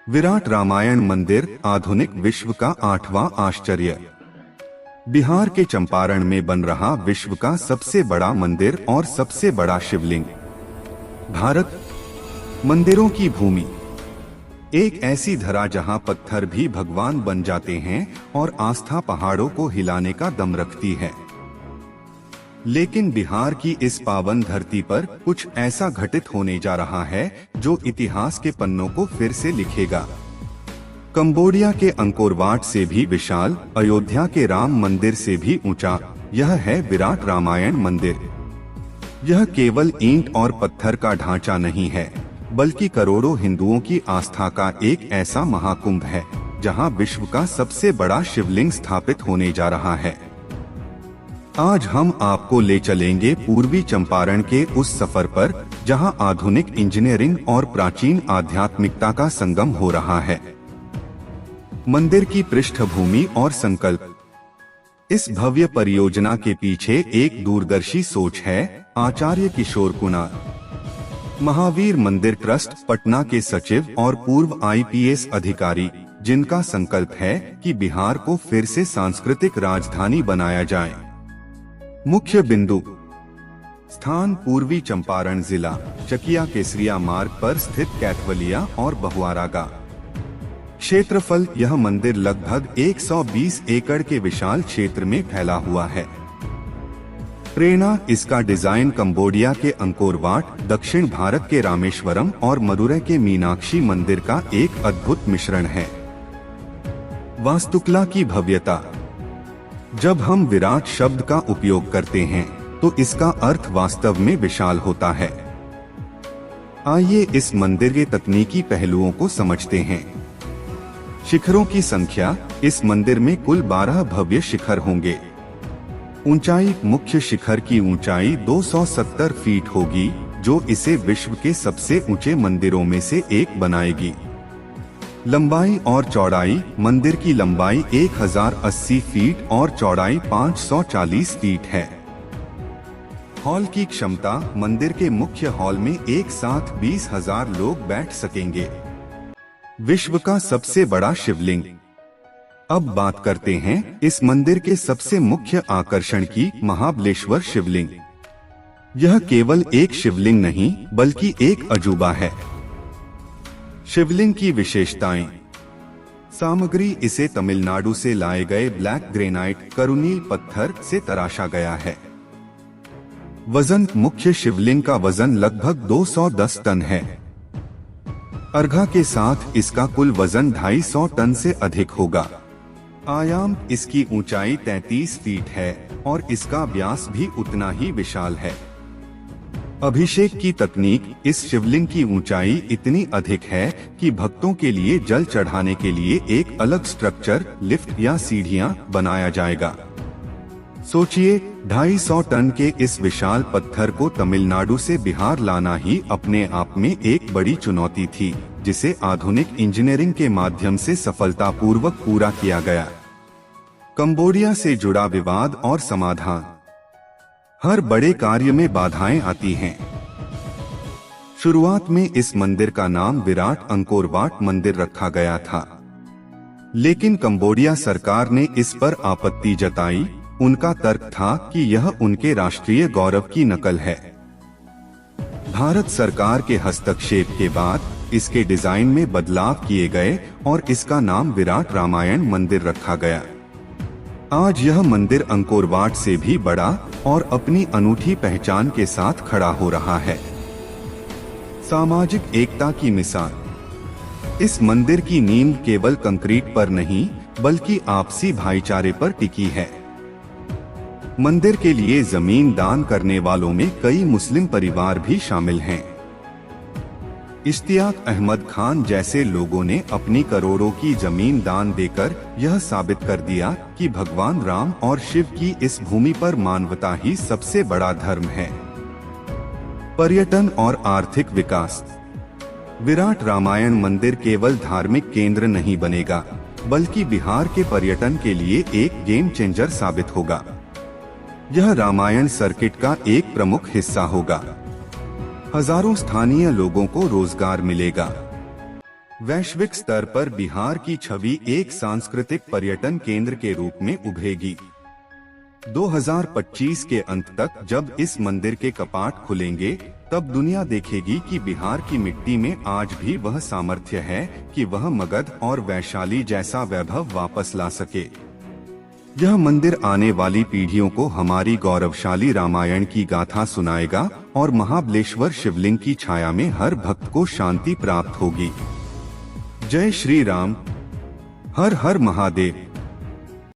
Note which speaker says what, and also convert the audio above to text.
Speaker 1: विराट रामायण मंदिर आधुनिक विश्व का 8वां आश्चर्य। बिहार के चंपारण में बन रहा विश्व का सबसे बड़ा मंदिर और सबसे बड़ा शिवलिंग। भारत मंदिरों की भूमि, एक ऐसी धरा जहां पत्थर भी भगवान बन जाते हैं और आस्था पहाड़ों को हिलाने का दम रखती है। लेकिन बिहार की इस पावन धरती पर कुछ ऐसा घटित होने जा रहा है जो इतिहास के पन्नों को फिर से लिखेगा। कंबोडिया के अंकोर वाट से भी विशाल, अयोध्या के राम मंदिर से भी ऊंचा, यह है विराट रामायण मंदिर। यह केवल ईंट और पत्थर का ढांचा नहीं है, बल्कि करोड़ों हिंदुओं की आस्था का एक ऐसा महाकुंभ है जहां विश्व का सबसे बड़ा शिवलिंग स्थापित होने जा रहा है। आज हम आपको ले चलेंगे पूर्वी चंपारण के उस सफर पर जहां आधुनिक इंजीनियरिंग और प्राचीन आध्यात्मिकता का संगम हो रहा है। मंदिर की पृष्ठभूमि और संकल्प। इस भव्य परियोजना के पीछे एक दूरदर्शी सोच है। आचार्य किशोर कुणाल, महावीर मंदिर ट्रस्ट पटना के सचिव और पूर्व IPS अधिकारी, जिनका संकल्प है कि बिहार को फिर से सांस्कृतिक राजधानी बनाया जाए। मुख्य बिंदु स्थान पूर्वी चंपारण जिला, चकिया केसरिया मार्ग पर स्थित कैथवलिया और बहुआरा गांव। क्षेत्रफल, यह मंदिर लगभग 120 एकड़ के विशाल क्षेत्र में फैला हुआ है। प्रेरणा, इसका डिजाइन कंबोडिया के अंकोर वाट, दक्षिण भारत के रामेश्वरम और मदुरै के मीनाक्षी मंदिर का एक अद्भुत मिश्रण है। वास्तुकला की भव्यता। जब हम विराट शब्द का उपयोग करते हैं तो इसका अर्थ वास्तव में विशाल होता है। आइए इस मंदिर के तकनीकी पहलुओं को समझते हैं। शिखरों की संख्या, इस मंदिर में कुल 12 भव्य शिखर होंगे। ऊंचाई, मुख्य शिखर की ऊंचाई 270 फीट होगी, जो इसे विश्व के सबसे ऊंचे मंदिरों में से एक बनाएगी। लंबाई और चौड़ाई, मंदिर की लंबाई 1080 फीट और चौड़ाई 540 फीट है। हॉल की क्षमता, मंदिर के मुख्य हॉल में एक साथ 20,000 लोग बैठ सकेंगे। विश्व का सबसे बड़ा शिवलिंग। अब बात करते हैं इस मंदिर के सबसे मुख्य आकर्षण की, महाबलेश्वर शिवलिंग। यह केवल एक शिवलिंग नहीं बल्कि एक अजूबा है। शिवलिंग की विशेषताएं। सामग्री, इसे तमिलनाडु से लाए गए ब्लैक ग्रेनाइट करुनील पत्थर से तराशा गया है। वजन, मुख्य शिवलिंग का वजन लगभग 210 टन है। अर्घा के साथ इसका कुल वजन 250 टन से अधिक होगा। आयाम, इसकी ऊंचाई 33 फीट है और इसका व्यास भी उतना ही विशाल है। अभिषेक की तकनीक, इस शिवलिंग की ऊंचाई इतनी अधिक है कि भक्तों के लिए जल चढ़ाने के लिए एक अलग स्ट्रक्चर, लिफ्ट या सीढ़ियां बनाया जाएगा। सोचिए, 250 टन के इस विशाल पत्थर को तमिलनाडु से बिहार लाना ही अपने आप में एक बड़ी चुनौती थी, जिसे आधुनिक इंजीनियरिंग के माध्यम से सफलतापूर्वक पूरा किया गया। कंबोडिया से जुड़ा विवाद और समाधान। हर बड़े कार्य में बाधाएं आती हैं। शुरुआत में इस मंदिर का नाम विराट अंकोर वाट मंदिर रखा गया था, लेकिन कंबोडिया सरकार ने इस पर आपत्ति जताई। उनका तर्क था कि यह उनके राष्ट्रीय गौरव की नकल है। भारत सरकार के हस्तक्षेप के बाद इसके डिजाइन में बदलाव किए गए और इसका नाम विराट रामायण मंदिर रखा गया। आज यह मंदिर अंकोर वाट से भी बड़ा और अपनी अनूठी पहचान के साथ खड़ा हो रहा है। सामाजिक एकता की मिसाल। इस मंदिर की नींव केवल कंक्रीट पर नहीं बल्कि आपसी भाईचारे पर टिकी है। मंदिर के लिए जमीन दान करने वालों में कई मुस्लिम परिवार भी शामिल हैं। इश्तियाक अहमद खान जैसे लोगों ने अपनी करोड़ों की जमीन दान देकर यह साबित कर दिया कि भगवान राम और शिव की इस भूमि पर मानवता ही सबसे बड़ा धर्म है। पर्यटन और आर्थिक विकास। विराट रामायण मंदिर केवल धार्मिक केंद्र नहीं बनेगा, बल्कि बिहार के पर्यटन के लिए एक गेम चेंजर साबित होगा। यह रामायण सर्किट का एक प्रमुख हिस्सा होगा। हजारों स्थानीय लोगों को रोजगार मिलेगा। वैश्विक स्तर पर बिहार की छवि एक सांस्कृतिक पर्यटन केंद्र के रूप में उभरेगी। 2025 के अंत तक जब इस मंदिर के कपाट खुलेंगे, तब दुनिया देखेगी कि बिहार की मिट्टी में आज भी वह सामर्थ्य है कि वह मगध और वैशाली जैसा वैभव वापस ला सके। यह मंदिर आने वाली पीढ़ियों को हमारी गौरवशाली रामायण की गाथा सुनाएगा और महाबलेश्वर शिवलिंग की छाया में हर भक्त को शांति प्राप्त होगी। जय श्री राम। हर हर महादेव।